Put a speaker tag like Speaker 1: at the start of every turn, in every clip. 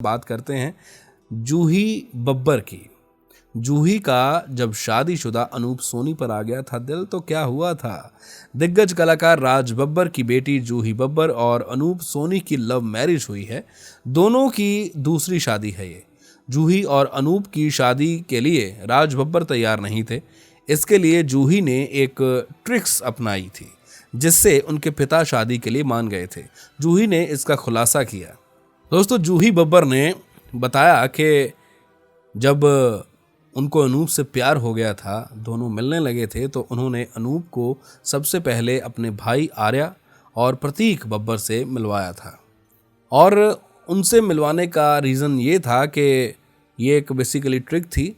Speaker 1: बात करते हैं जूही बब्बर की। जूही का जब शादीशुदा अनूप सोनी पर आ गया था दिल तो क्या हुआ था। दिग्गज कलाकार राज बब्बर की बेटी जूही बब्बर और अनूप सोनी की लव मैरिज हुई है। दोनों की दूसरी शादी है ये। जूही और अनूप की शादी के लिए राज बब्बर तैयार नहीं थे। इसके लिए जूही ने एक ट्रिक्स अपनाई थी जिससे उनके पिता शादी के लिए मान गए थे। जूही ने इसका खुलासा किया। दोस्तों, जूही बब्बर ने बताया कि जब उनको अनूप से प्यार हो गया था, दोनों मिलने लगे थे, तो उन्होंने अनूप को सबसे पहले अपने भाई आर्या और प्रतीक बब्बर से मिलवाया था। और उनसे मिलवाने का रीज़न ये था कि ये एक बेसिकली ट्रिक थी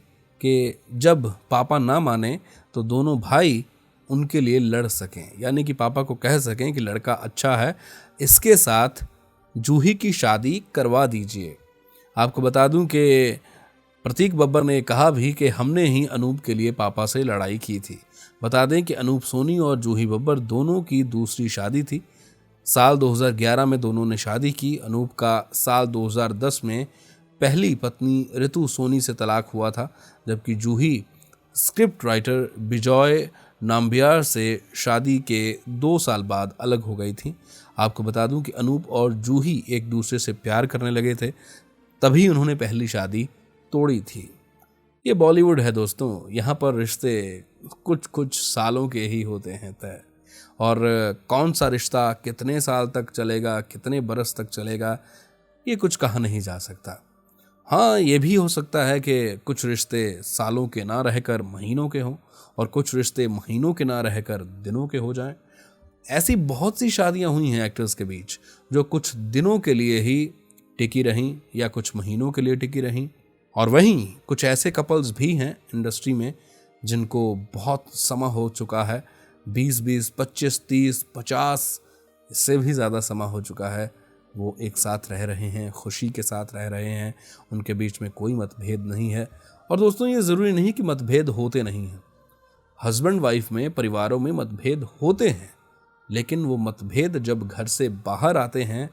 Speaker 1: कि जब पापा ना माने तो दोनों भाई उनके लिए लड़ सकें, यानी कि पापा को कह सकें कि लड़का अच्छा है, इसके साथ जूही की शादी करवा दीजिए। आपको बता दूं कि प्रतीक बब्बर ने कहा भी कि हमने ही अनूप के लिए पापा से लड़ाई की थी। बता दें कि अनूप सोनी और जूही बब्बर दोनों की दूसरी शादी थी। साल 2011 में दोनों ने शादी की। अनूप का साल 2010 में पहली पत्नी ऋतु सोनी से तलाक हुआ था, जबकि जूही स्क्रिप्ट राइटर बिजॉय नाम्बियार से शादी के 2 साल बाद अलग हो गई थी। आपको बता दूं कि अनूप और जूही एक दूसरे से प्यार करने लगे थे, तभी उन्होंने पहली शादी तोड़ी थी। ये बॉलीवुड है दोस्तों, यहाँ पर रिश्ते कुछ कुछ सालों के ही होते हैं तय। और कौन सा रिश्ता कितने साल तक चलेगा, कितने बरस तक चलेगा, ये कुछ कहा नहीं जा सकता। हाँ, ये भी हो सकता है कि कुछ रिश्ते सालों के ना रहकर महीनों के हों और कुछ रिश्ते महीनों के ना रहकर दिनों के हो जाएं। ऐसी बहुत सी शादियां हुई हैं एक्टर्स के बीच जो कुछ दिनों के लिए ही टिकी रहीं या कुछ महीनों के लिए टिकी रहीं। और वहीं कुछ ऐसे कपल्स भी हैं इंडस्ट्री में जिनको बहुत समय हो चुका है, 20-20, 25-30, 50, इससे भी ज़्यादा समय हो चुका है, वो एक साथ रह रहे हैं, खुशी के साथ रह रहे हैं, उनके बीच में कोई मतभेद नहीं है। और दोस्तों, ये ज़रूरी नहीं कि मतभेद होते नहीं हैं। हस्बैंड वाइफ में, परिवारों में मतभेद होते हैं, लेकिन वो मतभेद जब घर से बाहर आते हैं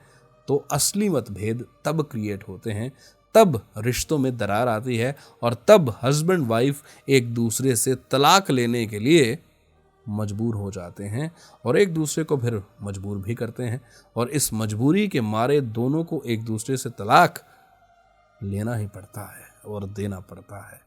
Speaker 1: तो असली मतभेद तब क्रिएट होते हैं, तब रिश्तों में दरार आती है और तब हस्बैंड वाइफ एक दूसरे से तलाक लेने के लिए मजबूर हो जाते हैं और एक दूसरे को फिर मजबूर भी करते हैं। और इस मजबूरी के मारे दोनों को एक दूसरे से तलाक लेना ही पड़ता है और देना पड़ता है।